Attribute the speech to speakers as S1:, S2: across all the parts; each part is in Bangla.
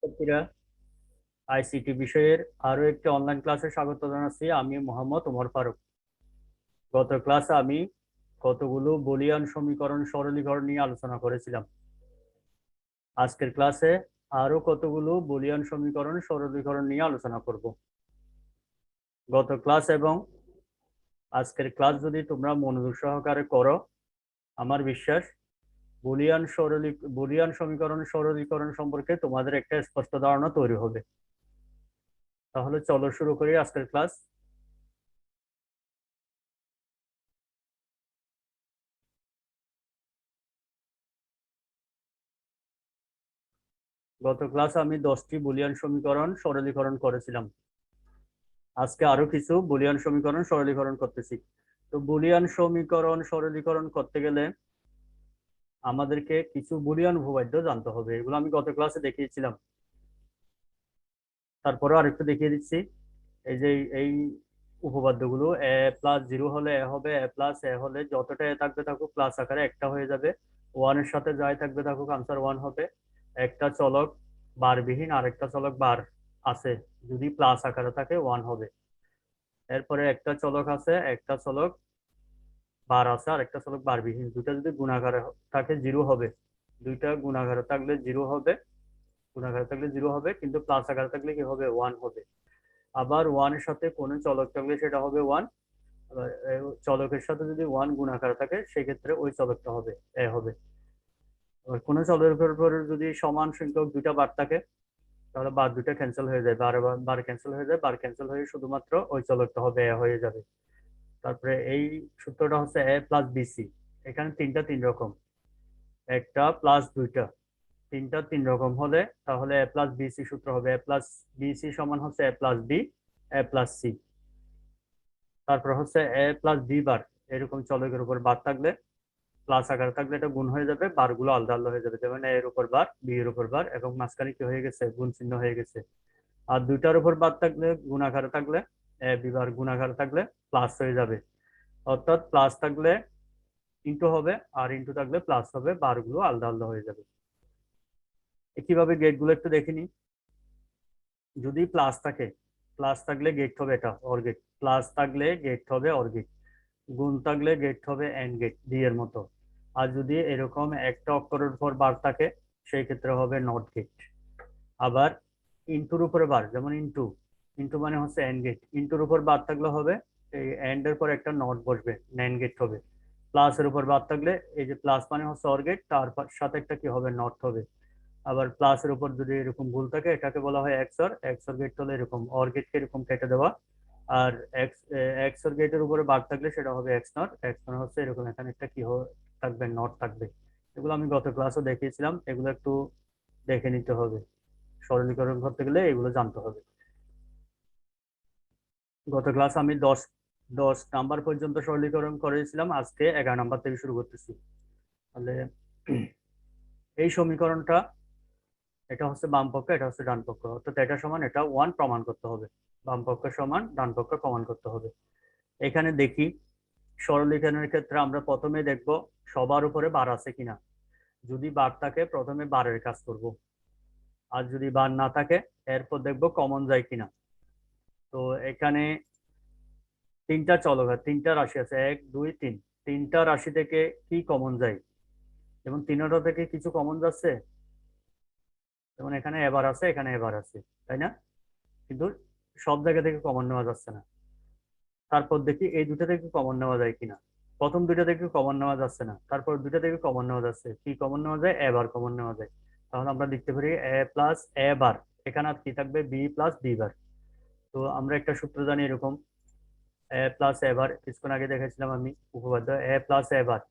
S1: শিক্ষার্থীরা, আইসিটি বিষয়ের আরো একটি অনলাইন ক্লাসে স্বাগত জানাচ্ছি। আমি মোহাম্মদ ওমর ফারুক। গত ক্লাসে আমি কতগুলো বুলিয়ান সমীকরণ সরলীকরণ নিয়ে আলোচনা করেছিলাম। আজকের ক্লাসে আরো কতগুলো বুলিয়ান সমীকরণ সরলীকরণ নিয়ে আলোচনা করব। গত ক্লাস এবং আজকের ক্লাস যদি তোমরা মনোযোগ সহকারে করো, আমার বিশ্বাস বুলিয়ান সমীকরণ সরলীকরণ সম্পর্কে তোমাদের একটা স্পষ্ট ধারণা তৈরি হবে। তাহলে চলো শুরু করি আজকের ক্লাস। গত ক্লাসে আমি 10টি বুলিয়ান সমীকরণ সরলীকরণ করেছিলাম। আজকে আরো কিছু বুলিয়ান সমীকরণ সরলীকরণ করতেছি। তো বুলিয়ান সমীকরণ সরলীকরণ করতে গেলে আমাদেরকে কিছু বুলিয়ান উপপাদ্য জানতে হবে। এগুলো আমি গত ক্লাসে দেখিয়েছিলাম, তারপরে আরেকটু দেখিয়ে দিচ্ছি। এই যে এই উপপাদ্যগুলো, এ প্লাস জিরো হলে এ হবে, এ প্লাস এ হলে যতটা এ থাকবে থাকুক প্লাস আকারে একটা হয়ে যাবে, ওয়ান এর সাথে যাই থাকবে থাকুক আনসার ওয়ান হবে। একটা চলক বারবিহীন আরেকটা চলক বার আছে, যদি প্লাস আকারে থাকে ওয়ান হবে। এরপরে একটা চলক আছে, একটা চলক বার আছে আর একটা চলক বারবিহীন, দুটা যদি গুণাকারে থাকে জিরো হবে। দুইটা গুণাকারে থাকলে জিরো হবে, গুণাকারে থাকলে জিরো হবে, কিন্তু প্লাস আকারে থাকলে কি হবে, ওয়ান হবে। আবার ওয়ানের সাথে কোনো চলক থাকলে সেটা হবে ওয়ান। চলকের সাথে যদি ওয়ান গুণাকারে থাকে সেক্ষেত্রে ওই চলকটা হবে এ হবে। এবার কোনো চলকের উপর যদি সমান সংখ্যক দুইটা বার থাকে তাহলে বার দুইটা ক্যান্সেল হয়ে যায়, বার বার ক্যান্সেল হয়ে যায়, বার ক্যান্সেল হয়ে শুধুমাত্র ওই চলকটা হবে এ হয়ে যাবে। তারপরে এই সূত্রটা হচ্ছে এ প্লাস বিসি। এখানে তিনটা তিন রকম, একটা প্লাস দুইটা, তিনটা তিন রকম হলে তাহলে এ প্লাস বিসি সূত্র হবে এ প্লাস বিসি সমান হচ্ছে এ plus B A plus C. তারপর হচ্ছে এ প্লাস বি বার, এরকম চলকের উপর বার থাকলে প্লাস আকার থাকলে এটা গুণ হয়ে যাবে, বারগুলো আলাদা আলাদা হয়ে যাবে, যেমন এর উপর বার বি এর উপর বার এবং মাঝখানে কি হয়ে গেছে, গুণ চিহ্ন হয়ে গেছে। আর দুইটার উপর বার থাকলে গুণ আকারে থাকলে এ বি বার গুণ আকারে থাকলে প্লাস হয়ে যাবে। অর্থাৎ প্লাস থাকলে ইন্টু হবে আর ইন্টু থাকলে প্লাস হবে, বারগুলো আলাদা আলাদা হয়ে যাবে। কিভাবে গেট গুলো একটু দেখে নিই। যদি প্লাস থাকে, প্লাস থাকলে গেট হবে এটা অর গেট, প্লাস থাকলে গেট হবে অর গেট, গুণ থাকলে গেট হবে এন্ড গেট ডি এর মতো। আর যদি এরকম একটা অক্ষরের উপর বার থাকে সেই ক্ষেত্রে হবে নট গেট। আবার ইন্টুর উপরে বার, যেমন ইন্টু, ইন্টু মানে হচ্ছে এন্ড গেট, ইন্টুর উপর বার থাকলে হবে এই এন্ড এর পর একটা নট বসবে, ন্যান্ড গেট হবে। প্লাস এর উপর বার থাকলে এই যে প্লাস মানে হচ্ছে অর গেট, তার সাথে একটা কি হবে, নট হবে। আবার প্লাস এর উপর যদি এরকম ভুল থাকে এটাকে বলা হয় এক্সর, এক্সর গেট হলে এরকম অর গেটকে এরকম কেটে দেওয়া। আর এক্সর গেটের উপরে বার থাকলে সেটা হবে এক্স নট, এক্স নট হচ্ছে এরকম এখানে একটা কি থাকবে, নট থাকবে। এগুলো আমি গত ক্লাসও দেখিয়েছিলাম, এগুলো একটু দেখে নিতে হবে, সরলীকরণ করতে গেলে এগুলো জানতে হবে। গত ক্লাস আমি দশ দশ নাম্বার পর্যন্ত সরলীকরণ করেছিলাম, আজকে 11 নাম্বার থেকে শুরু করতেছি। তাহলে এই সমীকরণটা, এটা হচ্ছে বাম পক্ষ, এটা হচ্ছে ডান পক্ষ, অর্থাৎ এটা সমান এটা ওয়ান প্রমাণ করতে হবে। বাম পক্ষ সমান ডান পক্ষ প্রমাণ করতে হবে। এখানে দেখি সরলীকরণের ক্ষেত্রে আমরা প্রথমে দেখব সবার উপরে বার আছে কিনা। যদি বার থাকে প্রথমে বারের কাজ করব, আর যদি বার না থাকে এরপর দেখব কমন যায় কিনা। তো এখানে তিনটা চলক আছে, তিনটা রাশি আছে, এক দুই তিন, তিনটা রাশি থেকে কি কমন যায়, যেমন তিনটা থেকে কিছু কমন যাচ্ছে, যেমন এখানে এবার আছে এখানে এবার আছে, তাই না? কিন্তু সব জায়গা থেকে কমন নেওয়া যাচ্ছে না। তারপর দেখি এই দুটো থেকে কমন নেওয়া যায় কিনা। প্রথম দুইটা থেকে কমন নেওয়া যাচ্ছে না, তারপর দুইটা থেকে কমন নেওয়া যাচ্ছে, কি কমন নেওয়া যায়, এ বার কমন নেওয়া যায়। তাহলে আমরা লিখতে পারি এ প্লাস এ বার, এখানে আর কি থাকবে, বি প্লাস বি বার। তো আমরা একটা সূত্র জানি এরকম, এ প্লাস এ বার, কিছুক্ষণ আগে দেখেছিলাম আমি উপপাদ্য, এ প্লাস এ বার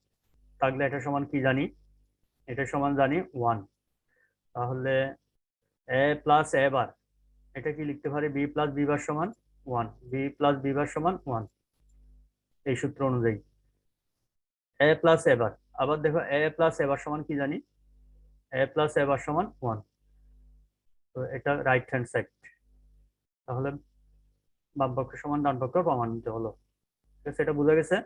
S1: থাকলে এটা সমান কি জানি, এটা সমান জানি ওয়ান। তাহলে এ প্লাস এ বার, এটা কি লিখতে পারি, বি প্লাস বি বার সমান one, B plus B bar সমান ওয়ান, এই সূত্র অনুযায়ী এ প্লাস এ বার। আবার দেখো এ প্লাস এ বার সমান কি জানি, এ প্লাস এ বার সমান ওয়ান। তো এটা রাইট হ্যান্ড সাইড, তাহলে বাম পক্ষ সমান ডান পক্ষ প্রমাণিত হলো। ঠিক আছে, এটা বোঝা গেছে।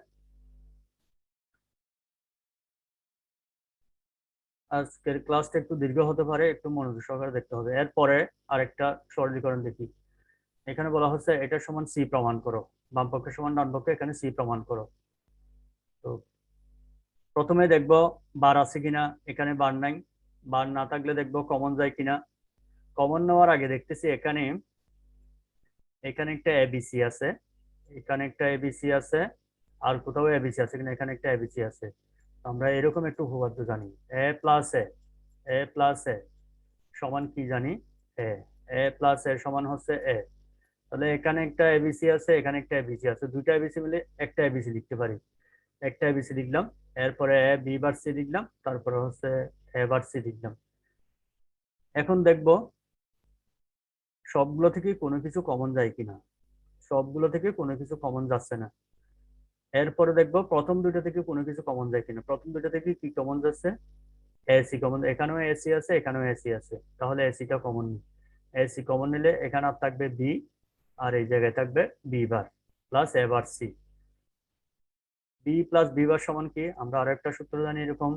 S1: আজকের ক্লাসটা একটু দীর্ঘ হতে পারে, একটু মনোযোগ সহকারে দেখতে হবে। এরপরে আরেকটা সরলীকরণ দেখি। এখানে বলা হচ্ছে এটা সমান সি প্রমাণ করো, বাম পক্ষে সমান ডান পক্ষে, এখানে সি প্রমাণ করো। তো প্রথমে দেখব বার আছে কিনা, এখানে বার নাই। বার না থাকলে দেখবো কমন যায় কিনা। কমন নেওয়ার আগে দেখতেছি এখানে এখানে একটা এবিসি আছে, এখানে একটা এবিসি আছে, আর কোথাও এবিসি আছে কিনা, এখানে একটা এবিসি আছে। আমরা এরকম একটু উপপাদ্য জানি, এ প্লাস এ প্লাস এ সমান কি জানি, এ এ প্লাস এ সমান হচ্ছে এ। তাহলে এখানে একটা এবিসি আছে, এখানে একটা এবিসি আছে, দুইটা এবিসি মিলে একটা এবিসি লিখতে পারি। একটা এবিসি লিখলাম, এরপরে এ বি বার সি লিখলাম, তারপরে হচ্ছে এ বার সি লিখলাম। এখন দেখব সবগুলো থেকে কোনো কিছু কমন যায় কিনা। সবগুলো থেকে কোনো কিছু কমন যাচ্ছে না। এরপরে দেখবো প্রথম দুইটা থেকে কোনো কিছু কমন যায় কিনা। প্রথম দুইটা থেকে কি কমন যাচ্ছে, এসি কমন, এখানেও এসি আছে, এখানেও এসি আছে, তাহলে এসিটা কমন নিই। এসি কমন নিলে এখানে আর থাকবে বি, আর এই জায়গায় থাকবে B bar plus A bar C. B plus B bar সমান কি, আমরা আরো একটা সূত্র জানি এরকম,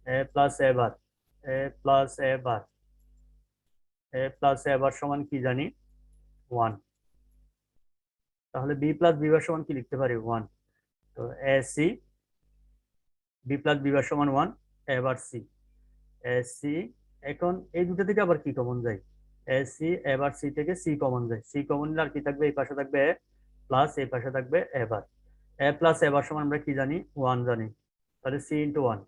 S1: A plus A bar, A plus A bar, A plus A bar সমান কি জানি, ওয়ান। তাহলে বি প্লাস বি বার সমান কি লিখতে পারি, ওয়ান। তো A C, B plus B bar সমান one, A bar C, A C. এখন এই দুটো থেকে আবার কি কমন যায়, এ সি, এবার সি থেকে সি কমন যায়, সি কমন নিলে আর কি থাকবে, এই পাশে থাকবে এ প্লাস এই পাশে থাকবে এবার। এ প্লাস এবার সমান আমরা কি জানি, ওয়ান জানি। তাহলে সি ইন্টু ওয়ান,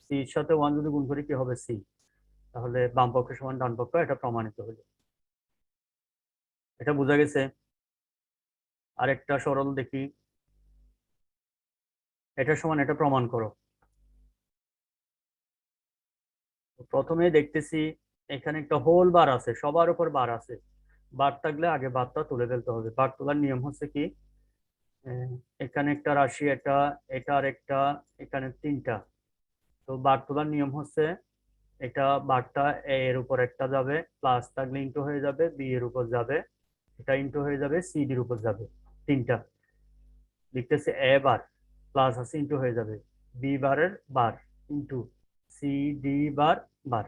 S1: সির সাথে ওয়ান যদি গুণ করি কি হবে, সি। তাহলে বাম পক্ষ সমান ডান পক্ষ, এটা প্রমাণিত হলো। এটা বোঝা গেছে। আরেকটা সরল দেখি, এটা সমান এটা প্রমাণ করো। প্রথমে দেখতেছি এখানে একটা হোল বার আছে, সবার উপর বার আছে। বার থাকলে আগে বারটা তুলে ফেলতে হবে। বার তোলার নিয়ম হচ্ছে কি, এখানে একটা রাশি, এটা এটা আর একটা, এখানে তিনটা। তো বার তোলার নিয়ম হচ্ছে এটা বারটা এ এর উপর একটা যাবে, প্লাস থাকলে ইন্টু হয়ে যাবে, বি এর উপর যাবে, এটা ইন্টু হয়ে যাবে, সি ডির উপর যাবে, তিনটা। লিখতেছে এ বার প্লাস আছে ইন্টু হয়ে যাবে বি বারের বার ইন্টু সি ডি বার বার।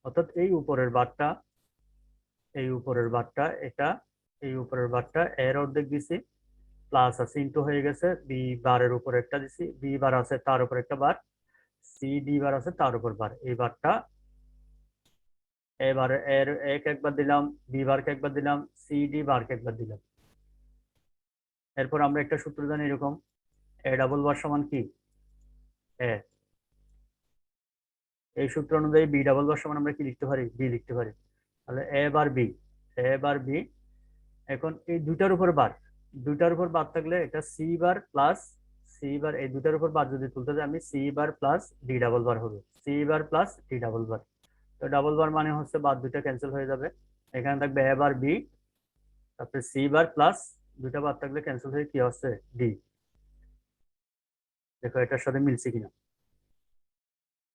S1: অর্থাৎ এই উপরের বারটা, এই উপরের বারটা এটা, এই উপরের বারটা এর অর্ধেক দিছি, প্লাস আছে ইন্টু হয়ে গেছে, বি বারের উপর একটা দিছি, বি বার আছে তার উপর একটা বার, সি ডি বার আছে তার উপর বার। এই বারটা এবার এর এক একবার দিলাম, বি বারকে একবার দিলাম, সি ডি বারকে একবার দিলাম। এরপর আমরা একটা সূত্র জানি এরকম, এ ডাবল বার সমান কি, এ। এই সূত্র অনুযায়ী বি ডাবল বার সমান আমরা কি লিখতে পারি, বি লিখতে পারি। তাহলে A bar B, A bar B. এখন এই দুইটার উপর বার, দুইটার উপর বার থাকলে এটা C bar plus, C bar, এই দুইটার উপর বার যদি তুলতে যাই আমি, C bar plus D double bar হবে, C bar plus D double bar. তো ডাবল বার মানে হচ্ছে বার দুইটা ক্যান্সেল হয়ে যাবে, এখানে থাকবে এ বার বি, তারপরে সি বার প্লাস দুইটা বার থাকলে ক্যান্সেল হয়ে কি হচ্ছে, ডি। দেখো এটার সাথে মিলছে কিনা,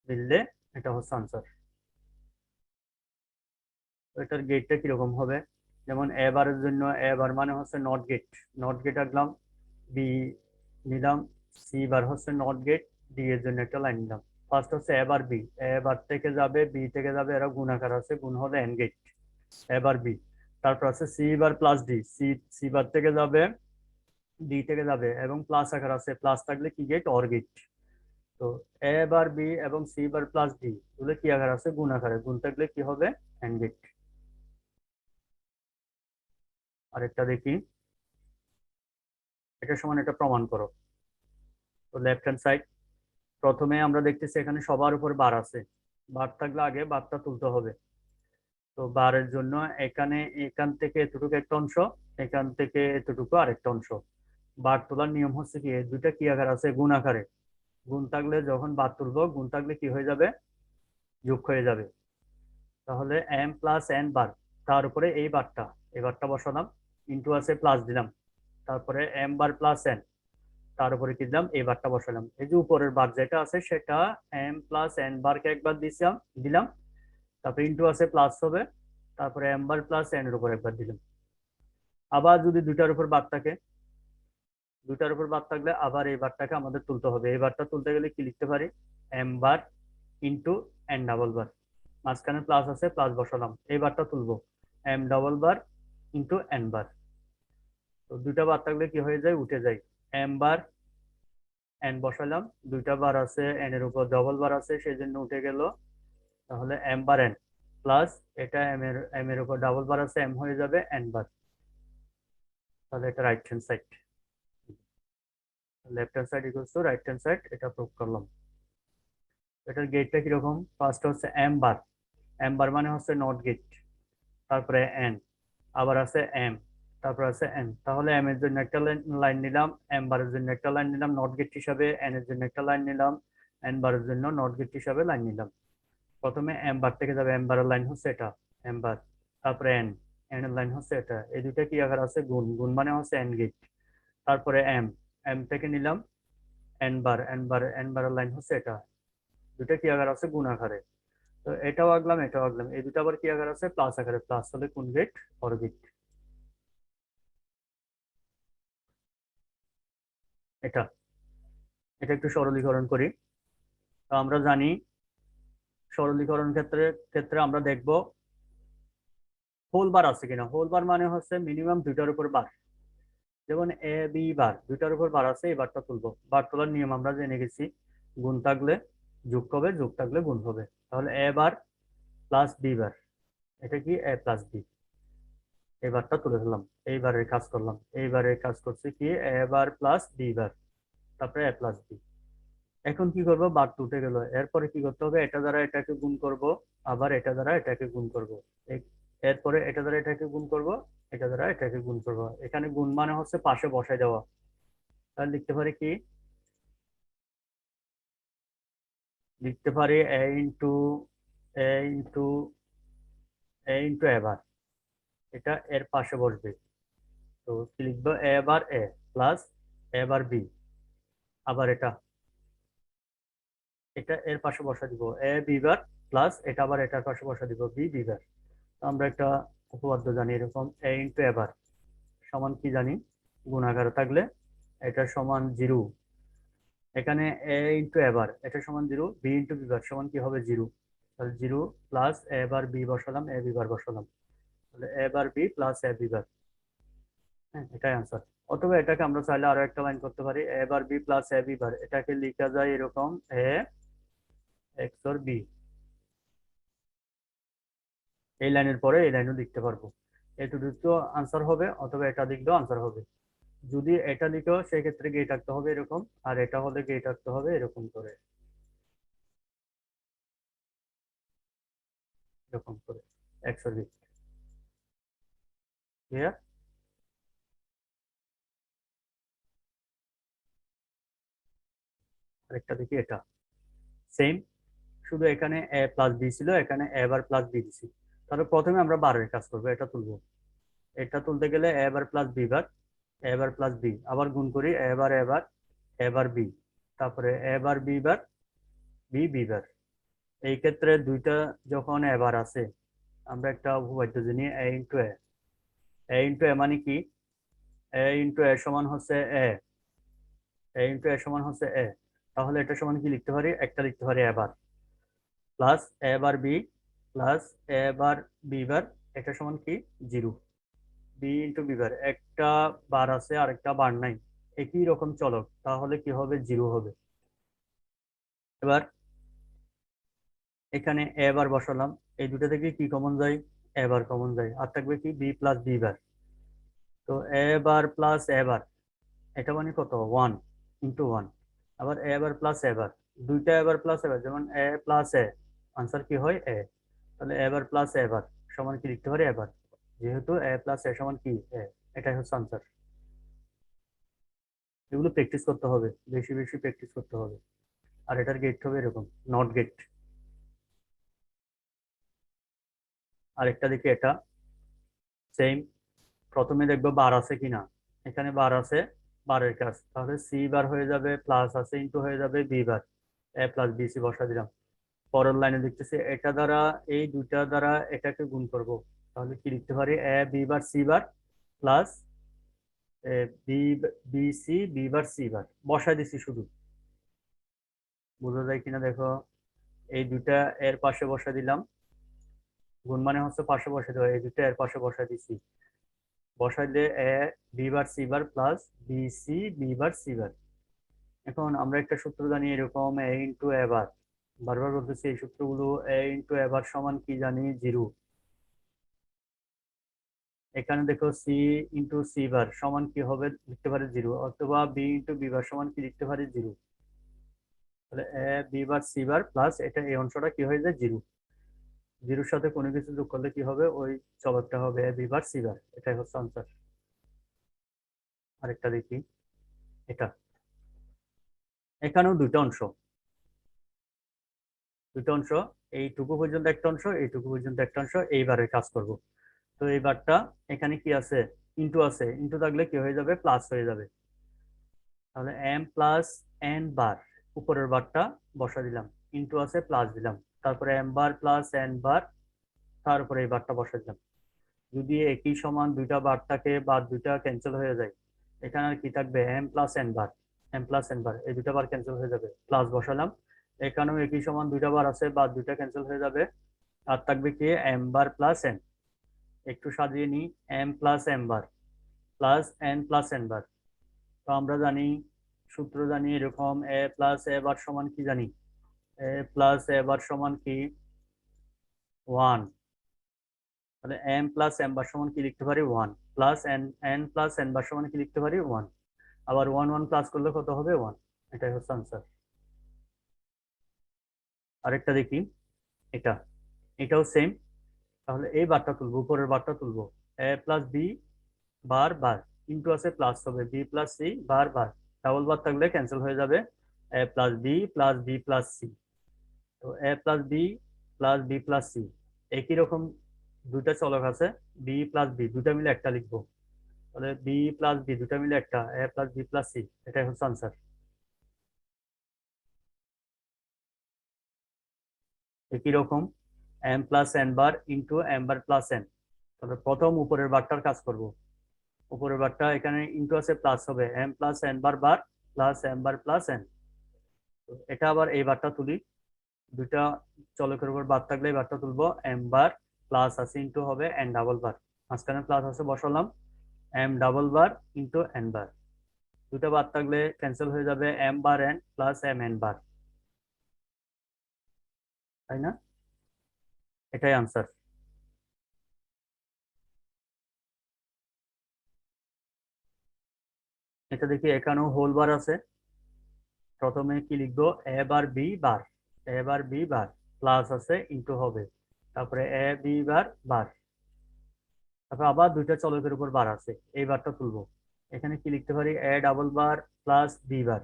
S1: মিললে এটা হচ্ছে আনসার। এটার গেটটা কিরকম হবে, যেমন এ বারের জন্য এ বার মানে হচ্ছে নট গেট, নট গেট আঁকলাম, বি নিলাম, সি বার হচ্ছে নট গেট, ডি এর জন্য একটা লাইন নিলাম। ফার্স্ট হচ্ছে এ বার বি, এ বার থেকে যাবে বি থেকে যাবে, এরা গুণ আকার আছে, গুণ হলে AND gate, A bar B. তারপর আছে C bar plus D, C C bar থেকে যাবে ডি থেকে যাবে এবং প্লাস আকার আছে, প্লাস থাকলে কি গেট, অর গেট। তো এ বার বি এবং সি বার প্লাস ডি এগুলো কি আকার আছে, গুণ আকারে, গুণ থাকলে কি হবে, এন গেট। আরেকটা দেখি, এটা সমান এটা প্রমাণ করো। তো লেফট হ্যান্ড সাইড, প্রথমে আমরা দেখতেছি এখানে সবার উপর বার আছে, বার থাকলে আগে বারটা তুলতে হবে। তো বারের জন্য এখানে এখান থেকে এতটুকু একটা অংশ, এখান থেকে এতটুকু আরেকটা অংশ। বার তোলার নিয়ম হচ্ছে কি, এই দুইটা কি আকার আছে, গুণ আকারে। গুণ থাকলে যখন বার তুলবো, গুণ থাকলে কি হয়ে যাবে, যোগ হয়ে যাবে। তাহলে এম প্লাস এন বার, তার উপরে এই বারটা, এই বারটা বসালাম, ইন্টু আছে প্লাস দিলাম, তারপরে এম বার প্লাস এন, তার উপরে কি দিলাম, এই বারটা বসালাম। এই যে উপরের বার যেটা আছে সেটা এম প্লাস এন বারকে একবার দিলাম দিলাম, তারপরে ইন্টু আছে প্লাস হবে, তারপরে এম বার প্লাস এন এর উপর একবার দিলাম। আবার যদি দুইটার উপর বার থাকে, দুইটার উপর বার থাকলে আবার এই বারটাকে আমাদের তুলতে হবে। এই বারটা তুলতে গেলে কি লিখতে পারি, M bar into N double bar, মাঝখানে প্লাস আছে প্লাস বসালাম, এই বারটা তুলবো M double bar into N bar. তো দুইটা বার থাকলে কি হয়ে যায়, উঠে যায়। এম বার এন বসালাম, দুইটা বার আছে এন এর উপর ডবল বার আছে সেই জন্য উঠে গেল। তাহলে এম বার এন প্লাস এটা এম এর উপর ডাবল বার আছে এম হয়ে যাবে এন বার। তাহলে এটা right hand side, left hand side equals to right hand side, এটা প্রুভ করলাম। এটার গেটটা কিরকম, ফার্স্ট হচ্ছে এম বার, এম বার মানে হচ্ছে নট গেট, তারপরে এন, আবার আছে এম, তারপর আছে এন। তাহলে এম এর জন্য একটা লাইন নিলাম, এম বারের জন্য একটা লাইন নিলাম নট গেট হিসাবে, এন এর জন্য একটা লাইন নিলাম, এন বারের জন্য নট গেট হিসাবে লাইন নিলাম। প্রথমে এম বার থেকে যাবে, এম বারের লাইন হচ্ছে এটা এম বার, তারপরে এন, এন এর লাইন হচ্ছে এটা, এই দুইটা কি আকার আছে গুণ, গুণ মানে হচ্ছে এন গেট। তারপরে এম, এম থেকে নিলাম এন বার, এন বার, এন বারের লাইন হচ্ছে এটা, দুইটা কি আকার আছে গুণ আকারে। তো এটাও আঁকলাম এটাও আঁকলাম, এই দুটো আবার কি আকার আছে প্লাস আকারে, প্লাস হলে কোন গেট, অর গেট। এটা এটা একটু সরলীকরণ করি। তো আমরা জানি সরলীকরণ ক্ষেত্রে ক্ষেত্রে আমরা দেখব হোল বার আছে কিনা। হোল বার মানে হচ্ছে মিনিমাম দুইটার উপর বার, যেমন এ বি বার দুইটার উপর বার আছে, এই বারটা তুলবো। বার তোলার নিয়ম আমরা জেনে গেছি, গুণ থাকলে যোগ হবে, যোগ থাকলে গুণ হবে। তাহলে A bar plus B bar, এটা কি এ প্লাস বি, এই বারটা তুলে ফেললাম, এইবারের কাজ করলাম। এইবারের কাজ করছে কি এ বার প্লাস বি বার, তারপরে এ প্লাস বি। এখন কি করবো, বার তো উঠে গেল, এরপরে কি করতে হবে, এটা দ্বারা এটাকে গুণ করব, আবার এটা দ্বারা এটাকে গুণ করব, এরপরে এটা দ্বারা এটাকে গুণ করব, এটা দ্বারা এটাকে গুণ করব। এখানে গুণ মানে হচ্ছে পাশে বসায় দেওয়া। তাহলে লিখতে পারি কি, লিখতে পারি এ ইন্টু এ বার, এটা এর পাশে বসবে। তো কি লিখবো, এ bar A plus A bar B, আবার এটা এটা এর পাশে বসা দিব এ বি বার প্লাস এটা আবার এটার পাশে বসা দিব বি বি বার। আমরা একটা উপপাদ্য জানি এরকম, এ ইন্টু এ বার সমান কি জানি, গুণাকার থাকলে এটা সমান জিরো। এখানে এ ইন্টু এ বার এটা সমান zero, B into B bar সমান কি হবে জিরো। তাহলে zero plus A bar B বসালাম, এ বি বার বসালাম, তাহলে A bar B plus A B bar. হ্যাঁ, এটাই আনসার। অথবা এটাকে আমরা চাইলে আরো একটা লাইন করতে পারি, A bar B plus A B বার, এটাকে লেখা যায় এরকম এ এক্স অর বি, এই লাইনের পরে এই লাইনও লিখতে পারবো। এটু তো আনসার হবে, অথবা এটা লিখলেও আনসার হবে। যদি এটা লিখেও সেক্ষেত্রে গেট আঁকতে হবে এরকম, আর এটা হলে গেট আঁকতে হবে এরকম করে, এরকম করে একশো লিখ। ক্লিয়ার? আরেকটা দেখি, এটা সেম, শুধু এখানে এ প্লাস বি ছিল, এখানে এ বার প্লাস বি দিছি। তাহলে প্রথমে আমরা বারের কাজ করবো, এটা তুলবো। এটা তুলতে গেলে A bar plus B bar, A bar plus B, আবার গুণ করি এ বার বি, তারপরে A bar B bar B B bar. এই ক্ষেত্রে দুইটা যখন এ বার আছে, আমরা একটা উপপাদ্য জানি এ ইন্টু এ। এ ইন্টু এ মানে কি, এ ইন্টু এ সমান হচ্ছে এ, এ ইন্টু এ সমান হচ্ছে এ। তাহলে এটা সমান কি লিখতে পারি, একটা লিখতে পারি A bar plus A bar B plus A bar B bar, এটা সমান কি জিরো। বি ইন্টু বি বার, একটা বার আছে আর একটা বার নাই, একই রকম চলক, তাহলে কি হবে জিরো হবে। এবার এখানে এ বার বসালাম, এই দুটো থেকে কি কমন যায়, এ বার কমন যায়, আর থাকবে কি বি প্লাস বি বার। তো A bar plus A bar, এটা মানে কত ওয়ান ইন্টু ওয়ান, আবার এ বার প্লাস এ বার, দুইটা এবার প্লাস এবার, যেমন এ প্লাস এ, আনসার কি হয় এ। তাহলে এবার প্লাস এবার সমান কি লিখতে পারি এবার, যেহেতু এ প্লাস এ সমান কি এ, এটাই হচ্ছে আনসার। এগুলো প্র্যাকটিস করতে হবে, বেশি বেশি প্র্যাকটিস করতে হবে। আর এটার গেট হবে এরকম নট গেট। আরেকটা দেখি, এটা সেম, প্রথমে দেখবো বার আছে কিনা, এখানে বার আছে, বারের কাজ, তাহলে সি বার হয়ে যাবে প্লাস আছে ইন্টু হয়ে যাবে B bar, A plus B C বসা দিলাম। পরের লাইনে দেখতেছি এটা দ্বারা এই দুইটা দ্বারা এটাকে গুণ করব, তাহলে কি লিখতে পারি, A B bar C bar plus B B C B bar C bar বসায় দিছি শুধু। বোঝা যায় কিনা দেখো, এই দুইটা এর পাশে বসা দিলাম, গুণ মানে হচ্ছে পাশে বসে দেওয়া, এই দুইটা এর পাশে বসা দিছি, বসাইলে A B bar C bar plus B C B bar C bar. এখন আমরা একটা সূত্র জানি এরকম, এ ইন্টু এ বার, বারবার বলতেছি এই সূত্রগুলো, এ ইন্টু এ বার সমান কি জানি, জিরো। এখানে দেখো সি ইন্টু সি বার সমান কি হবে, লিখতে পারি জিরো, অথবা বি ইন্টু বি বার সমান কি লিখতে পারি, জিরো। তাহলে A B bar C bar plus এটা এই অংশটা কি হয়ে যায়, জিরো। জিরোর সাথে কোনো কিছু যোগ করলে কি হবে, ওই চলকটা হবে এ বি বার সি বার, এটাই হচ্ছে আনসার। আরেকটা দেখি, এটা এখানেও দুইটা অংশ, দুটো অংশ, এইটুকু পর্যন্ত একটা অংশ, এইটুকু পর্যন্ত একটা অংশ, এইবারে কাজ করব। তো এই বারটা এখানে কি আছে, ইন্টু আছে, ইন্টু থাকলে কি হয়ে যাবে, প্লাস হয়ে যাবে। তাহলে এম প্লাস এন বার, উপরের বারটা বসা দিলাম, ইন্টু আছে প্লাস দিলাম, তারপরে এম বার প্লাস এন বার, তারপরে এই বারটা বসা দিলাম। যদি একই সমান দুইটা বার থাকে বা দুইটা ক্যান্সেল হয়ে যায়, এখানে আর কি থাকবে, এম প্লাস এন বার, এম প্লাস এন বার, এই দুইটা বার ক্যান্সেল হয়ে যাবে, প্লাস বসালাম। এখানেও একই সমান দুইটা বার আছে বা দুইটা ক্যান্সেল হয়ে যাবে, আর থাকবে কি, এম বার প্লাস এন। একটু সাজিয়ে নিই, M plus M bar plus N plus N bar. তো আমরা জানি, সূত্র জানি এরকম, এ প্লাস এ বার সমান কি জানি, এ প্লাস এ বার সমান কি, ওয়ান। তাহলে এম প্লাস এম বার সমান কি লিখতে পারি, one, plus N, N plus N bar সমান কি লিখতে পারি, ওয়ান। আবার ওয়ান ওয়ান প্লাস করলে কত হবে, ওয়ান। এটাই হচ্ছে আনসার। আরেকটা দেখি, এটা, এটাও সেম। তাহলে এই বারটা তুলবো, উপরের বারটা তুলবো, A plus B bar bar, into আছে প্লাস হবে B plus C bar bar, double bar থাকলে ক্যান্সেল হয়ে যাবে, A plus B plus B plus C. তো A plus B plus B plus C, একই রকম দুইটা চলক আছে, বি প্লাস বি দুইটা মিলে একটা লিখবো, তাহলে বি প্লাস বি দুইটা মিলে একটা, A plus B plus C, এটাই হচ্ছে আনসার। একই রকম M plus N bar into M bar plus N, তাহলে প্রথম উপরের বারটার কাজ করব। উপরের বারটা এখানে ইন্টু আছে প্লাস হবে, এম প্লাস এন বার বার plus M bar plus N. এটা আবার এই বারটা তুলি, দুইটা চলকের উপর বার থাকলে এই বারটা তুলবো, এম বার প্লাস আছে ইন্টু হবে এন ডাবল বার, মাঝখানে প্লাস আছে বসালাম, M double bar into N bar. দুটা বার থাকলে ক্যান্সেল হয়ে যাবে, M bar N plus M N bar, তাই না? এটাই আনসার। এটা দেখি, এখানেও হোল বার আছে। প্রথমে কি লিখবো, এ bar B bar, A bar B bar, plus আছে ইন্টু হবে, তারপরে এ বি বার বার, তারপর আবার দুইটা চলকের উপর বার আছে, এই বারটা তুলবো। এখানে কি লিখতে পারি, A double bar plus B bar,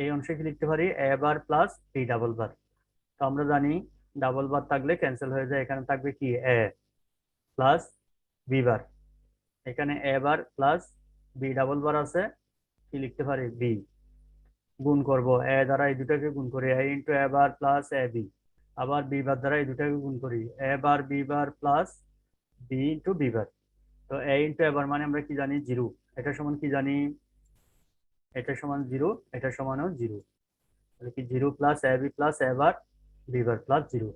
S1: এই অংশে কি লিখতে পারি, A bar plus B double bar. তো আমরা জানি ডাবল বার থাকলে ক্যান্সেল হয়ে যায়, এখানে থাকবে কি, এ প্লাস বি বার, এখানে এ বার প্লাস বি ডাবল বার আছে, কি লিখতে পারি, বি। গুণ করব, এ দ্বারা এই দুটাকে গুণ করি, A into A bar plus A B, আবার বি বার দ্বারা এই দুটাকে গুণ করি, A bar B bar plus B into B bar. তো এ ইন্টু এ বার মানে আমরা কি জানি, জিরো। এটা সমান কি জানি, এটা সমান জিরো, এটা সমানও জিরো। তাহলে কি, zero plus A B plus A bar B bar plus zero,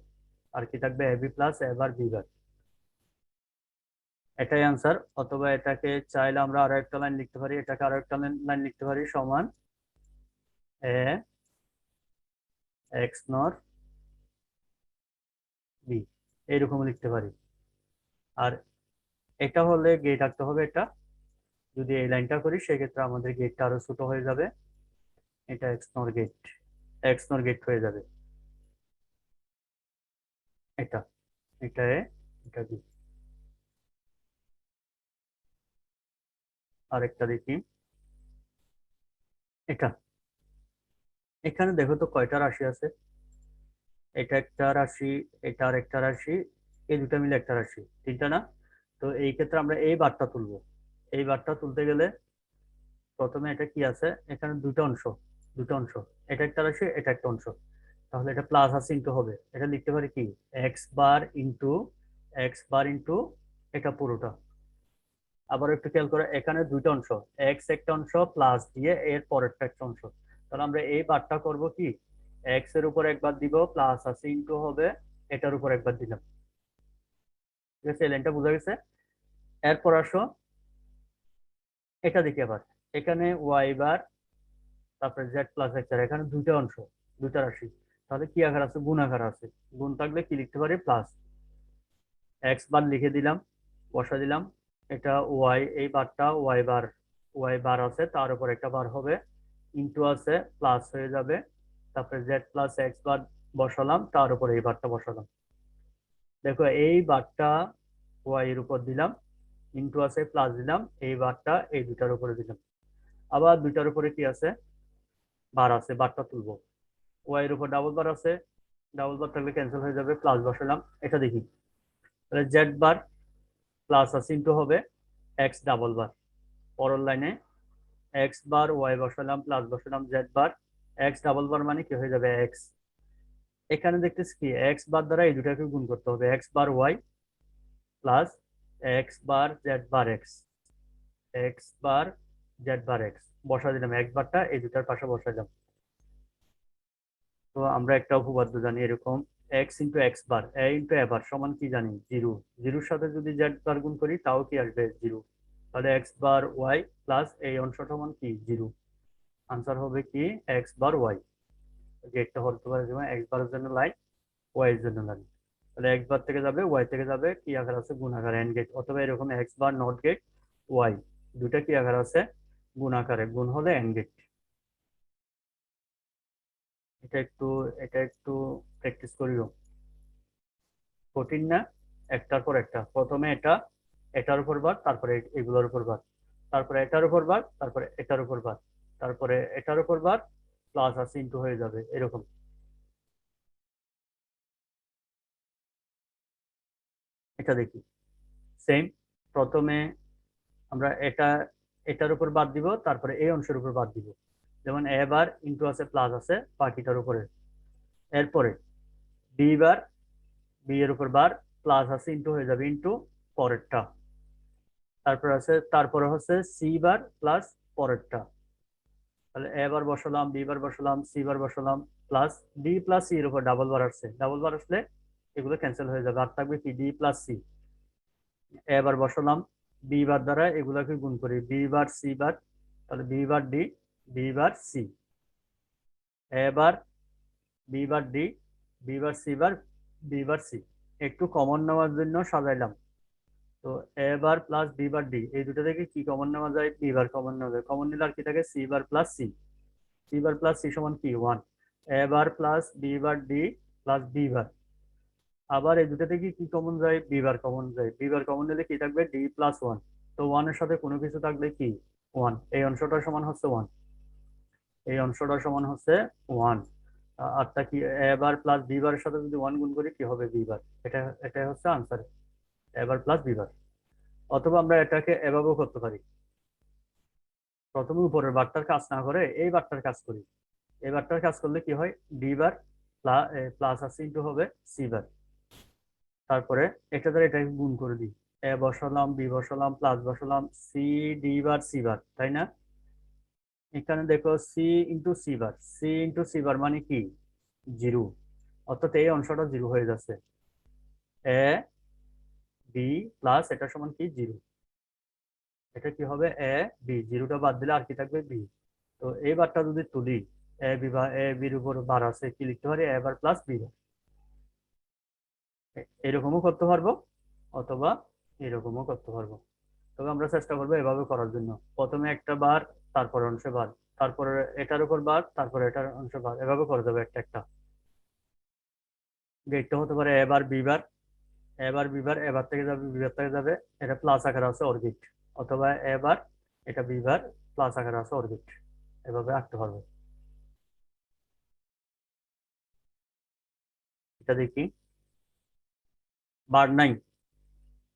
S1: আর কি থাকবে, A B plus A bar B bar. এটাই আনসার। অথবা এটাকে চাইলে আমরা আরো একটা লাইন লিখতে পারি, এটাকে আরো একটা লাইন লিখতে পারি, সমান এ এক্স নর বি, এইরকম লিখতে পারি। আর এটা হলে গেট আঁকতে হবে, এটা যদি এই লাইনটা করি সেক্ষেত্রে আমাদের গেটটা আরো ছোট হয়ে যাবে, এটা এক্স নর গেট, এক্স নর গেট হয়ে যাবে। এটা, এটা এ, এটা বি। আরেকটা দেখি, এটা, এখানে দেখো তো কয়টা রাশি আছে, এটা একটা রাশি, এটা আর একটা রাশি, এই দুটা মিলে একটা রাশি, তিনটা না? তো এই ক্ষেত্রে আমরা এই বারটা তুলবো, এই বারটা তুলতে গেলে প্রথমে এটা কি আছে, এখানে দুটো অংশ, দুটো অংশ, এটা একটা রাশি, এটা একটা অংশ, তাহলে এটা প্লাস আছে ইন্টু হবে, এটা লিখতে পারি কি, x bar into x bar into এটা পুরোটা। আবার একটু খেয়াল করে, এখানে দুইটা অংশ, এক্স একটা অংশ প্লাস দিয়ে এর পরেরটা একটা অংশ, তাহলে আমরা এই বারটা করব কি, এক্স এর উপর একবার দিব, প্লাস আছে ইনটু হবে এটার উপর একবার দিলাম। ঠিক আছে, এই লাইনটা বোঝা গেছে। এরপর আসো এটা দেখি আবার, এখানে ওয়াই বার তারপরে জেড প্লাস এক্স, এখানে দুইটা অংশ, দুইটা রাশি, তাহলে কি আকার আছে, গুণ আকার আছে। গুণ থাকলে কি লিখতে পারি, প্লাস এক্স বার লিখে দিলাম, বসা দিলাম। এটা ওয়াই, এই বারটা ওয়াই বার, ওয়াই বার আছে তার উপর একটা বার হবে, ইনটু আছে প্লাস হয়ে যাবে, তারপরে জেড প্লাস এক্স বার বসালাম, তার উপর এই বারটা বসালাম। দেখো এই বারটা ওয়াই এর উপর দিলাম, ইনটু আছে প্লাস দিলাম, এই বারটা এই দুটার উপরে দিলাম। আবার দুইটার উপরে কি আছে, বার আছে, বারটা তুলবো। ওয়াই এর উপর ডাবল বার আছে, ডাবল বার থাকলে ক্যান্সেল হয়ে যাবে, প্লাস বসালাম। এটা দেখি, তাহলে জেড বার প্লাস আছে ইনটু হবে এক্স ডাবল বার, পরের লাইনে এক্স বার ওয়াই বসালাম, প্লাস বসালাম জেড বার, এক্স ডাবল বার মানে কি হয়ে যাবে এক্স। এখানে দেখতেছি কি, এক্স বার দ্বারা এই দুটাকে গুণ করতে হবে, x bar Y plus X বার Z bar x, x bar Z bar x বসা দিলাম, এক্স বারটা এই দুটার পাশে বসাইলাম। তো আমরা একটা উপপাদ্য জানি এরকম, x into x bar A into A bar সমান কি জানি, জিরো। জিরোর সাথে যদি জেড বার গুণ করি তাও কি আসবে, জিরো। তাহলে এক্স বার ওয়াই প্লাস এই অংশটা সমান কি, জিরো। আনসার হবে কি, এক্স বার ওয়াই। গেটটা হতে পারে যেমন এক্স বারের জন্য লাইন, ওয়াই এর জন্য লাইন। তাহলে এক্স বার থেকে যাবে ওয়াই থেকে যাবে, কি আকার আছে, গুণ আকার এন্ড গেট, অথবা এরকম X bar NOT gate Y, দুটা কি আকার আছে, গুণ আকারে, গুণ হলে এন্ড গেট। এটা একটু, এটা একটু প্র্যাকটিস করিও, কঠিন না। একটার পর একটা, প্রথমে এটা, এটার উপর বার, তারপরে এগুলোর উপর বার, তারপরে এটার উপর বার, তারপরে এটার উপর বার, তারপরে এটার উপর বার, প্লাস আছে ইন্টু হয়ে যাবে এরকম। এটা দেখি সেম, প্রথমে আমরা এটা, এটার উপর বাদ দিব, তারপরে এই অংশের উপর বাদ দিব, যেমন এ বার ইন্টু আছে প্লাস আছে বাকিটার উপরে। এরপরে বি বার, বি এর উপর বার, প্লাস আছে ইন্টু হয়ে যাবে ইন্টু পরেরটা। তারপর আছে, তারপরে হচ্ছে সি বার প্লাস পরেরটা। তাহলে এ বার বসালাম, বি বার বসালাম, সি বার বসালাম, প্লাস ডি প্লাস সি এর উপর ডাবল বার আসছে, ডাবল বার আসলে এগুলো ক্যান্সেল হয়ে যাবে, আর থাকবে কি ডি প্লাস সি। এ বার বসালাম, বি বার দ্বারা এগুলাকে গুণ করি, বি বার সি বার, তাহলে B bar D, B bar C. A bar, B bar D, B bar C bar, B bar C. একটু কমন নেওয়ার জন্য সাজাইলাম। তো A bar plus B bar D, এই দুটো থেকে কি কমন নেওয়া যায়, বি বার কমন নেওয়া যায়, কমন নিলে আর কি থাকে, C bar plus C. C bar plus C সমান কি, one. A bar plus B bar D plus B bar, আবার এই দুটো থেকে কি কমন যায়, বি বার কমন যায়, বি বার কমন নিলে কি থাকবে, ডি প্লাস ওয়ান। তো ওয়ানের সাথে কোনো কিছু থাকলে কি, ওয়ান, এই অংশটা সমান হচ্ছে ওয়ান, এই অংশটা সমান হচ্ছে ওয়ান। আরটা কি, এ বার প্লাস বি বারের সাথে যদি ওয়ান গুণ করি কি হবে, বি বার। এটা, এটাই হচ্ছে আনসার, এ বার প্লাস বি বার। অথবা আমরা এটাকে এভাবেও করতে পারি, প্রথমে উপরের বারটার কাজ না করে এই বারটার কাজ করি। এই বারটার কাজ করলে কি হয়, ডি বার প্লাস আছে ইন্টু হবে সি বার, তারপরে এটা দ্বারা এটাকে গুণ করে দিই, এ বসালাম, বি বসালাম, প্লাস বসালাম, C D bar C bar, তাই না। এখানে দেখো C into C bar, C into C bar মানে কি, জিরো, অর্থাৎ এই অংশটা জিরো হয়ে যাচ্ছে। এ বি প্লাস এটা সমান কি, জিরো। এটা কি হবে, এ বি, জিরোটা বাদ দিলে আর কি থাকবে, বি। তো এই বারটা যদি তুলি, এ বি বা এ বির উপর বার আছে, কি লিখতে পারি, এ বার প্লাস বি বার। এরকমও করতে পারবো, অথবা এরকমও করতে পারবো। তবে আমরা চেষ্টা করবো এভাবে করার জন্য, প্রথমে একটা বার, তারপর অংশে বার, তারপরে এটার উপর বার, তারপরে এটার অংশে বার, এভাবে করে যাবে একটা একটা। গেটটা হতে পারে এবার বিবার, এবার বিবার, এবার থেকে যাবে বিবার থেকে যাবে, এটা প্লাস আকারে আছে অর্গিট, অথবা এবার এটা বিবার প্লাস আকারে আছে অর্গিট, এভাবে আঁকতে পারবে। এটা দেখি, বার নাই,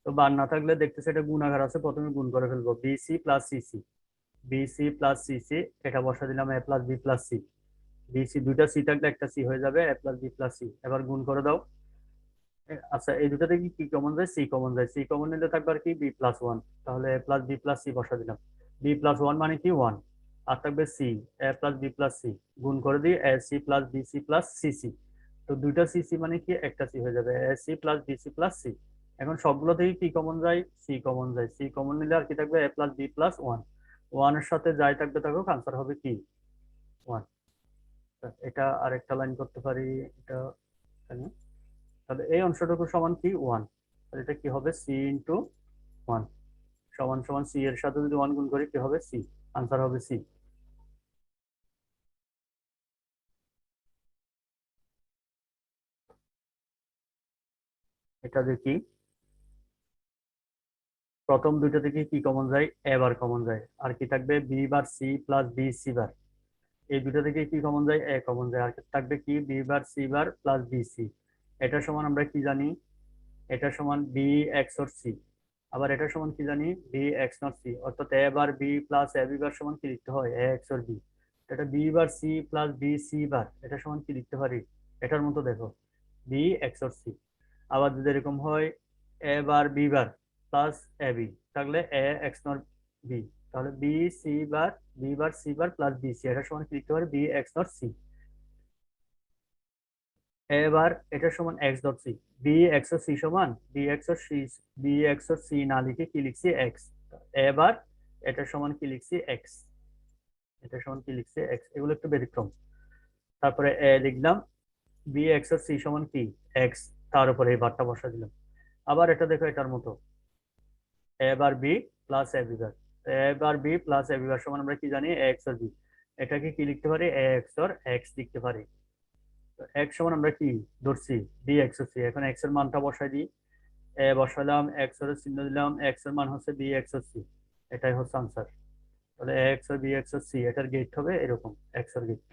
S1: তো বার না থাকলে দেখতেছে এটা গুণ আকার আছে, প্রথমে গুণ করে ফেলবো, BC plus CC, BC plus CC, এটা বসা দিলাম A plus B plus C. BC, দুইটা সি থাকলে একটা সি হয়ে যাবে, A plus B plus C, এবার গুণ করে দাও। আচ্ছা, এই দুটো থেকে কি কমন যায়, সি কমন যায়, সি কমন নিলে থাকবে আর কি, বি প্লাস ওয়ান, তাহলে এ প্লাস বি প্লাস সি বসা দিলাম। বি প্লাস ওয়ান মানে কি, ওয়ান। আর থাকবে C, A plus B plus C, গুণ করে দিই A C plus B C plus C C. তো দুইটা সি সি মানে কি একটা সি হয়ে যাবে, A C plus B C plus C. এখন সবগুলো থেকে কি কমন যায়, সি কমন যায়, সি কমন নিলে আর কি থাকবে A plus B plus one, ওয়ানের সাথে যাই থাকবে থাকুক আনসার হবে কি ওয়ান। এটা আরেকটা লাইন করতে পারি, এটা এখানে। তাহলে এই অংশটুকু সমান কি ওয়ান, এটা কি হবে সি ইন্টু ওয়ান সমান সমান সি এর সাথে যদি ওয়ান গুণ করি কি হবে সি, আনসার হবে সি। এটা দেখি, প্রথম দুইটা থেকে কি কমন যায়, এ বার কমন যায়, আর কি থাকবে B bar C plus B C bar. এই দুটো থেকে কি কমন যায়, এ কমন যায়, আর থাকবে কি B bar C bar plus B C. এটা সমান আমরা কি জানি, এটা সমান বি এক্স অর সি। আবার এটা সমান কি জানি, বি এক্স নট সি, অর্থাৎ A bar B plus A B bar সমান কি লিখতে হয়, এ এক্স অর বি। এটা B bar C plus B C bar, এটা সমান কি লিখতে পারি, এটার মতো দেখো বি এক্স অর সি। আবার যদি এরকম হয় A bar B bar plus A B, তাহলে এ এক্স নট বি, তাহলে B C bar, B bar C bar plus B C, এটা সমান কি লিখতে পারি বি এক্স নট সি। এবার এটা সমান X dot C, B X C সমান B X C, B X C না লিখে কি লিখছি এক্স। এবার এটা সমান কি লিখছি এক্স, এটা সমান কি লিখছি এক্স, এগুলো একটু ব্যতিক্রম। তারপরে এ লিখলাম, বি এক্স সি সমান কি এক্স, তার উপরে এই বারটা বসা দিলাম। আবার এটা দেখো এটার মতো, এ bar B plus A B bar, A bar B plus A B bar সমান আমরা কি জানি এক্স আর বি। এটাকে কি লিখতে পারি এ এক্স আর এক্স লিখতে পারি। এক্স সমান আমরা কি ধরছি বি এক্স সি, এখন এক্স এর মানটা বসাই দিই, এ বসালাম, এক্স এর চিহ্ন দিলাম, এক্স এর মান হচ্ছে বি এক্স সি, এটাই হচ্ছে আনসার। তাহলে এক্স আর বি এক্স সি, এটার গেট হবে এরকম এক্স এর গেট।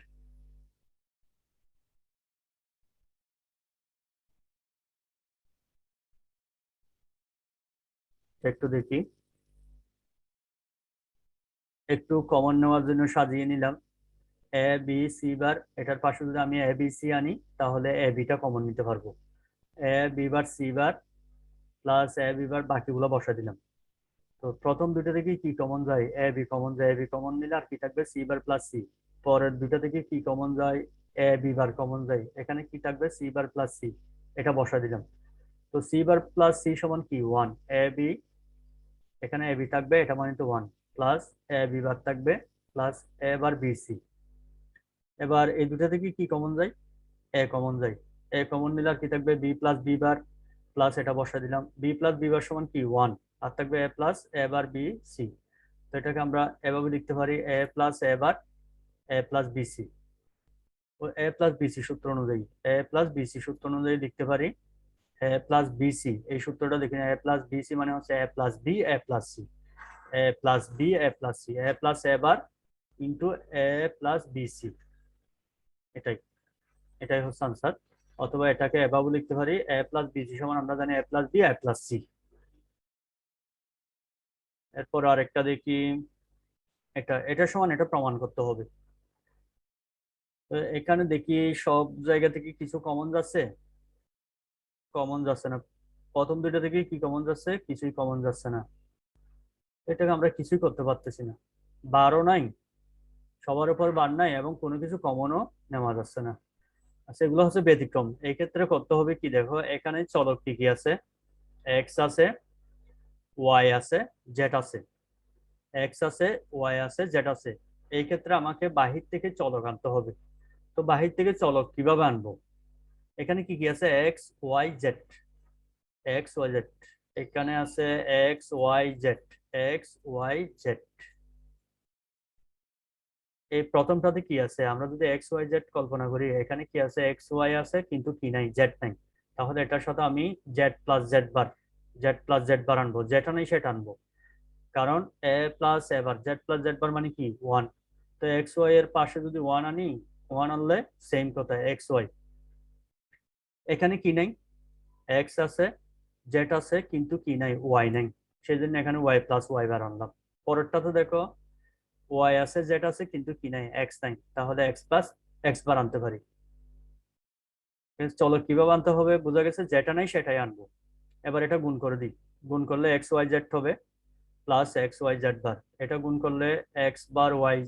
S1: একটু দেখি, একটু কমন নেওয়ার জন্য সাজিয়ে নিলাম এ বি সি বার, এটার পাশে যদি আমি এ বি সি আনি তাহলে এ বিটা কমন নিতে পারবো। A B bar C bar plus A B bar, বাকিগুলো বসা দিলাম। তো প্রথম দুইটা থেকে কি কমন যায়, এ বি কমন যায়, এ বি কমন নিলে আর কি থাকবে সি বার প্লাস সি। পরের দুইটা থেকে কি কমন যায়, এ বি বার কমন যায়, এখানে কি থাকবে সি বার প্লাস সি, এটা বসা দিলাম। তো সি বার প্লাস সি সমান কি ওয়ান, এ বি, এখানে এ বি থাকবে এটা মানে তো ওয়ান, প্লাস এ বি বার থাকবে plus A bar B C. এবার এই দুটা থেকে কি কমন যায়, এ কমন যায়, এ কমন নিলে আর কি থাকবে B plus B bar, plus এটা বসা দিলাম, বি প্লাস বি বার সমান কি ওয়ান, আর থাকবে A plus A bar B C. তো এটাকে আমরা এভাবে লিখতে পারি এ plus A bar A plus B C. O A plus BC সূত্র অনুযায়ী, এ প্লাস বিসি সূত্র অনুযায়ী লিখতে পারি এ প্লাস বিসি, এই সূত্রটা দেখে এ প্লাস বিসি মানে হচ্ছে এ plus B A plus C, A plus B A plus C, A plus A bar into A plus BC, এটাই, এটাই হচ্ছে আনসার। অথবা এটাকে এভাবে লিখতে পারি এ প্লাস বিসি সমান আমরা জানি এ plus B A plus C. এরপর আরেকটা দেখি, এটা সমান এটা প্রমাণ করতে হবে। তো এখানে দেখি সব জায়গা থেকে কিছু কমন যাচ্ছে, কমন যাচ্ছে না। প্রথম দুইটা থেকে কি কমন যাচ্ছে, কিছুই কমন যাচ্ছে না। এটাকে আমরা কিছুই করতে পারতেছি না, বারও নাই, সবার উপর বার নাই, এবং কোনো কিছু কমনও নেওয়া যাচ্ছে না। আচ্ছা এগুলো হচ্ছে ব্যতিক্রম, এই ক্ষেত্রে করতে হবে কি, দেখো এখানে চলক কি কি আছে, এক্স আছে, ওয়াই আছে, জেড আছে, এক্স আছে, ওয়াই আছে, জেড আছে। এই ক্ষেত্রে আমাকে বাহির থেকে চলক আনতে হবে। তো বাহির থেকে চলক কিভাবে আনবো, এখানে কি কি আছে X Y Z, X Y Z, এখানে আছে X Y Z, X Y Z. এই প্রথমটাতে কি আছে, আমরা যদি এক্স ওয়াই জেড কল্পনা করি, এখানে কি আছে এক্স ওয়াই আছে কিন্তু কি নাই, জেড নাই। তাহলে এটার সাথে আমি Z plus Z bar, Z plus Z bar আনবো, যেটা নেই সেটা আনবো। কারণ এ plus A bar, Z plus Z bar মানে কি ওয়ান। তো এক্স ওয়াই এর পাশে যদি ওয়ান আনি, ওয়ান আনলে সেম কথা এক্স ওয়াই। এখানে কি নাই, এক্স আছে, জেড আছে কিন্তু কি নাই ওয়াই নাই, সেই জন্য এখানে ওয়াই প্লাস ওয়াই বার আনলাম। পরেরটাতে দেখো ওয়াই আছে জেড আছে কিন্তু কি নাই এক্স নাই, তাহলে এক্স প্লাস এক্স বার আনতে পারি। চলো কিভাবে আনতে হবে বোঝা গেছে, যেটা নাই সেটাই আনবো। এবার এটা গুণ করে দিই, গুণ করলে এক্স ওয়াই জেড হবে plus X Y Z bar, এটা গুণ করলে X bar Y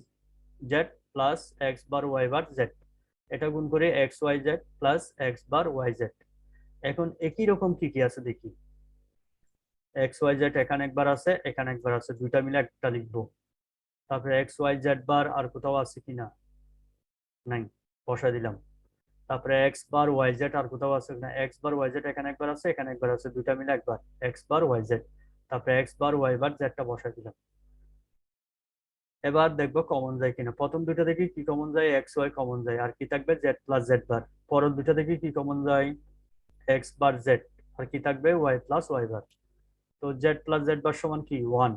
S1: Z plus X bar Y bar Z, এটা গুণ করি X Y Z plus X bar Y Z. এখন একই রকম কি কি আছে দেখি। এক্স ওয়াই জেড এখানে একবার আছে, এখানে একবার আছে, দুইটা মিলে একটা লিখবো। তারপরে এক্স ওয়াই জেড বার আর কোথাও আছে কিনা, নাই, বসাই দিলাম। তারপরে এক্স বার ওয়াই জেড আর কোথাও আছে কিনা, এক্স বার ওয়াই জেড এখানে একবার আছে, এখানে একবার আছে, দুইটা মিলে একবার এক্স বার ওয়াই জেড। তারপরে এক্স বার ওয়াই বার জেডটা বসাই দিলাম। এবার দেখবো কমন যায় কিনা। প্রথম দুইটা দেখি কি কমন যায়, এক্স ওয়াই কমন যায়, আর কি থাকবে জেড প্লাস জেড বার। পরের দুইটা দেখি কি কমন যায়, এক্স বার জেড, আর কি থাকবে ওয়াই প্লাস ওয়াই বার। তো জেড প্লাস জেড বার সমান কি ওয়ান,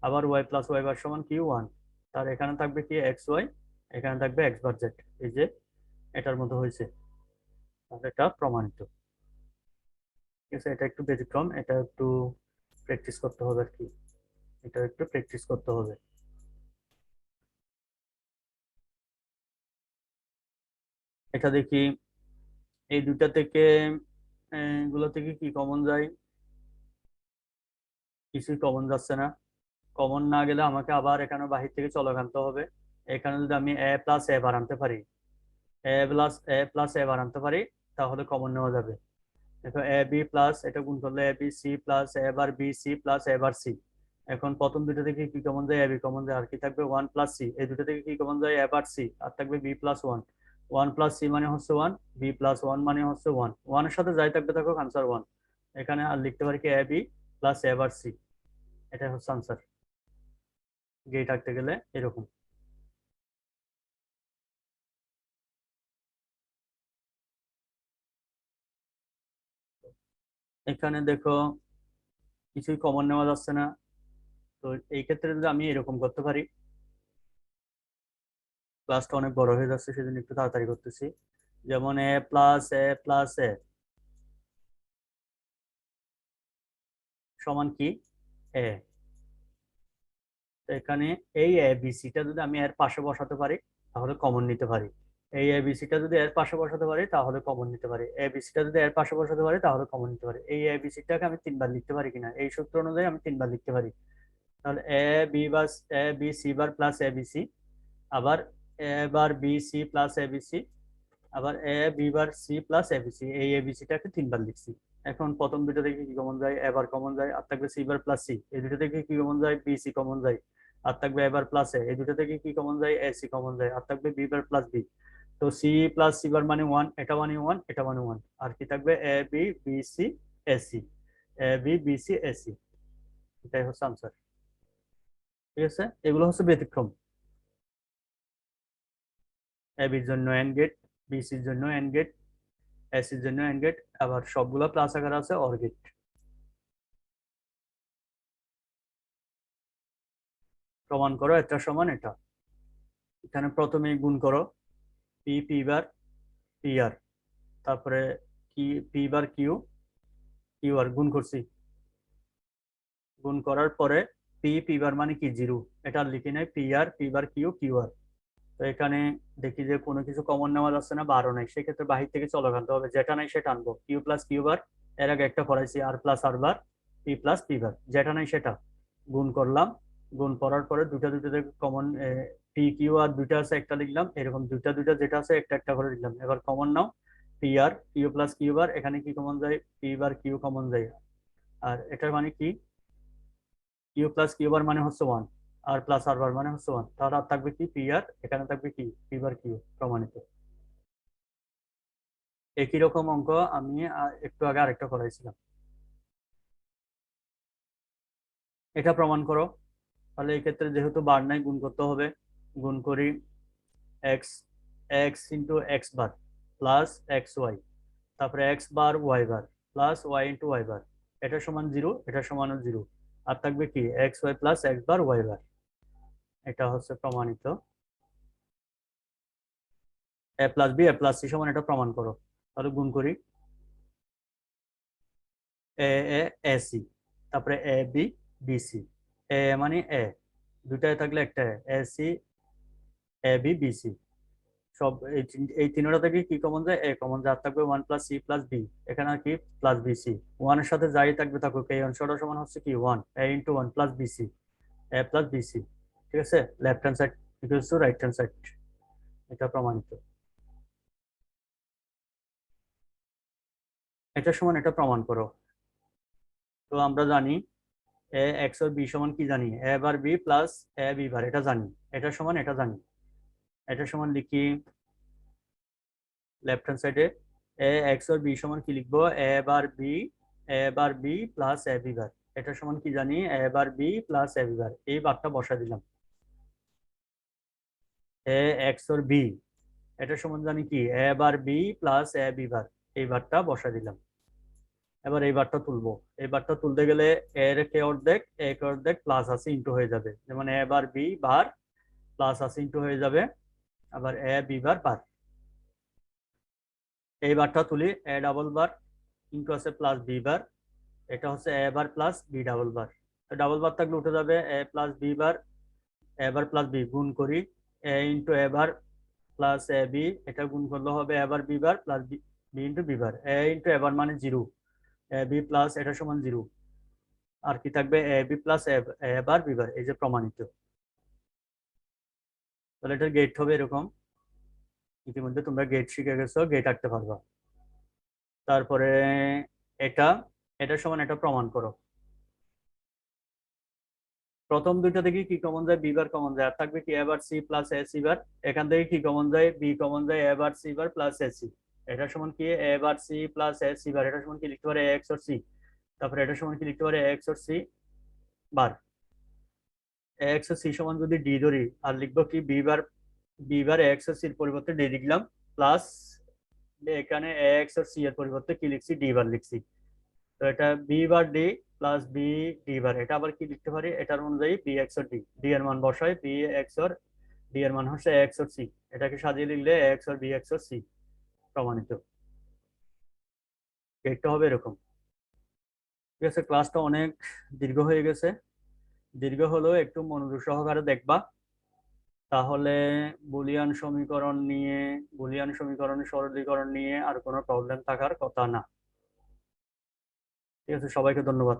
S1: আবার ওয়াই প্লাস ওয়াই বার সমান কি ওয়ান। তার এখানে থাকবে কি এক্স ওয়াই, এখানে থাকবে এক্স বার জেড। এই যে এটার মতো হয়েছে, এটা প্রমাণিত। ঠিক আছে, এটা একটু ব্যতিক্রম, এটা একটু প্র্যাকটিস করতে হবে আর কি, এটা একটু প্র্যাকটিস করতে হবে। এটা দেখি এই দুইটা থেকে, এগুলো থেকে কি কমন যায়, কিছুই কমন যাচ্ছে না। কমন না গেলে আমাকে আবার এখানে বাহির থেকে চলক আনতে হবে। এখানে যদি আমি এ প্লাস এ বার আনতে পারি, এ প্লাস এ বার আনতে পারি, তাহলে কমন নেওয়া যাবে। দেখো এ বি প্লাস, এটা গুণ করলে A B C plus A bar B C plus A bar C. এখন প্রথম দুটো থেকে কি কমন যায়, এ বি কমন যায়, আর কি থাকবে ওয়ান প্লাস সি। এই দুটো থেকে কি কমন যায়, এ বার সি, আর থাকবে B plus one. One plus C মানে হচ্ছে ওয়ান, বি প্লাস ওয়ান মানে হচ্ছে ওয়ান, ওয়ানের সাথে যাই থাকবে থাকুক আনসার ওয়ান। এখানে আর লিখতে পারি কি এ B plus A bar C, এটা হচ্ছে আনসার। গেট আঁকতে গেলে এরকম। এখানে দেখো কিছুই কমন নেওয়া যাচ্ছে না। তো এই ক্ষেত্রে যদি আমি এরকম করতে পারি, ক্লাসটা অনেক বড় হয়ে যাচ্ছে সেজন্য একটু তাড়াতাড়ি করতেছি। যেমন এ প্লাস এ সমান কি এ। তো এখানে এই এ বি সিটা যদি আমি এর পাশে বসাতে পারি তাহলে কমন নিতে পারি। এই এ বি সিটা যদি এর পাশে বসাতে পারি তাহলে কমন নিতে পারি। এ বি সিটা যদি এর পাশে বসাতে পারি তাহলে কমন নিতে পারি। এই এ বি সিটাকে আমি তিনবার লিখতে পারি কিনা, এই সূত্র অনুযায়ী আমি তিনবার লিখতে পারি। তাহলে A B C bar plus A B C, আবার এ bar B C plus A B C, আবার এ B bar C plus A B C. এই এ বি সিটাকে তিনবার লিখছি। এখন প্রথম দুটো থেকে কি কমন যায়, এবার কমন যায়, আর থাকবে সি বার প্লাস সি। এই দুটো থেকে কি কমন যায়, বি সি কমন যায়, আর থাকবে এবার প্লাস এ। এই দুটো থেকে কি কমন যায়, এ সি কমন যায়, আর থাকবে বি বার প্লাস বি। তো সি প্লাস সি বার মানে ওয়ান, এটা মানে ওয়ান, এটা মানে ওয়ান, আর কি থাকবে A B B C A C, A B B C A C. এটাই হচ্ছে আনসার। ঠিক আছে, এগুলো হচ্ছে ব্যতিক্রম। এ বির জন্য এন গেট, বি সির জন্য এন গেট, এস এর জন্য এন্ড গেট, আবার সবগুলো প্লাস আকারে আছে অর গেট। প্রমাণ করো এটা সমান এটা। এখানে প্রথমে গুণ করো, পি পি বার পি আর, তারপরে কি পি বার কিউ কিউ আর গুণ করছি। গুণ করার পরে পি পি বার মানে কি জিরো, এটা আর লিখি নাই, পি আর পি বার কিউ কিউ আর। তো এখানে দেখি যে কোনো কিছু কমন নেওয়া যাচ্ছে না, বারো নাই, সেক্ষেত্রে বাহির থেকে চলক আনতে হবে, যেটা নাই সেটা আনবো। কিউ প্লাস কিউ বার, এর আগে একটা করাইছি, আর প্লাস আর বার, পি প্লাস পি বার, যেটা নাই সেটা গুণ করলাম। গুণ করার পরে দুটা দুটো থেকে কমন, পি কিউ আর দুইটা আছে, একটা লিখলাম, এরকম দুইটা দুইটা যেটা আছে একটা একটা করে লিখলাম। এবার কমন নাও, P R Q plus Q বার, এখানে কি কমন যায়, পি বার কিউ কমন যায়। আর এটার মানে কি, কিউ প্লাস কিউ বার মানে হচ্ছে ওয়ান, আর প্লাস আর বার মানে হচ্ছে ওয়ান, তাহলে আর থাকবে কি পি আর, এখানে থাকবে কি পি বার কিউ, প্রমাণিত। একই রকম অঙ্ক আমি একটু আগে আরেকটা করাইছিলাম। এটা প্রমাণ করো। তাহলে এই ক্ষেত্রে যেহেতু বার নাই, গুণ করতে হবে। গুণ করি, x x into x bar plus X Y, তারপরে এক্স বার ওয়াই বার plus Y into y bar, এটা সমান জিরো, এটা সমান জিরো, আর থাকবে কি x Y plus X bar Y বার। এটা হচ্ছে প্রমাণিত। এ plus B A plus C সমান, এটা প্রমাণ করো। তাহলে গুণ করি, এ এ এ সি, তারপরে A B B C. A মানে এ, দুটায় থাকলে একটা A C A B B C. সব এই তিনটা থেকে কি কমন যায়, এ কমন যায়, আর থাকবে one plus C plus B. এখানে আর কি প্লাস বি সি, ওয়ানের সাথে যাই থাকবে থাকুক, এই অংশটা সমান হচ্ছে কি one A into one plus B C, A plus B C. ঠিক আছে, left hand side equals to right hand side, এটা প্রমাণিত। এটা সমান এটা প্রমাণ করো। তো আমরা জানি এ এক্স আর বি সমান কি জানি, এ bar B plus A B bar, এটা জানি। এটা সমান এটা জানি, এটা সমান লিখি লেফট হ্যান্ড সাইডে এ এক্স আর বি সমান কি লিখবো, এ bar B plus A B bar. এটা সমান কি জানি, এ bar B plus A B bar, এই বারটা বসাই দিলাম। এ এক্স আর বি এটা সমান জানি কি, A bar B plus A B bar, এই বারটা বসাই দিলাম। এবার এই বারটা তুলবো, এই বারটা তুলতে গেলে এর কে অর্ধেক এ কে অর্ধেক প্লাস আছে ইন্টু হয়ে যাবে, যেমন এ বার বি বার প্লাস আছে ইন্টু হয়ে যাবে, আবার এ বি বার বার। এই বারটা তুলি, এ ডাবল বার ইন্টু আছে প্লাস বি বার, এটা হচ্ছে A bar plus B double bar. Double bar থাকলে উঠে যাবে, A plus B bar, A bar plus B গুণ করি, A into A bar plus A B, এটা গুণ করলে হবে A bar B bar plus B, B into B bar, A into A bar মানে জিরো, এ বি প্লাস এটা সমান জিরো, আর কি থাকবে A B plus A bar B bar, এই যে প্রমাণিত। তাহলে এটার গেট হবে এরকম, ইতিমধ্যে তোমরা গেট শিখে গেছো, গেট আঁকতে পারবা। তারপরে এটা, এটা সমান এটা প্রমাণ করো। প্রথম দুইটা থেকে কি কমন যায়, বি বার কমন যায়, আর থাকবে কি A bar C plus A C bar. এখান থেকে কি কমন যায়, বি কমন যায়, A bar C bar plus A C. এটা সমান কি A bar C plus A C bar, এটা সমান কি লিখতে পারে এক্স আর সি। তারপরে এটা সমান কি লিখতে পারে এক্স আর সি বার। এক্স আর সি সমান যদি ডি ধরি, আর লিখবো কি B bar, B bar X আর সির পরিবর্তে ডি লিখলাম, প্লাস এখানে এক্স আর সি এর পরিবর্তে কি লিখছি, ডি বার লিখছি। তো এটা B bar D plus B D bar, এটা আবার কি লিখতে পারি, এটার অনুযায়ী বি এক্স আর ডি, ডি এর মান বসাই, বি এক্স আর ডি এর মান হচ্ছে এক্স আর সি, এটাকে সাজিয়ে লিখলে এক্স আর বি এক্স আর সি, প্রমাণিত। এটা হবে এরকম। ঠিক আছে, ক্লাসটা অনেক দীর্ঘ হয়ে গেছে, দীর্ঘ হলেও একটু মনোযোগ সহকারে দেখবা, তাহলে বুলিয়ান সমীকরণ নিয়ে, বুলিয়ান সমীকরণের সরলীকরণ নিয়ে আর কোনো প্রবলেম থাকার কথা না। ঠিক আছে, সবাইকে ধন্যবাদ।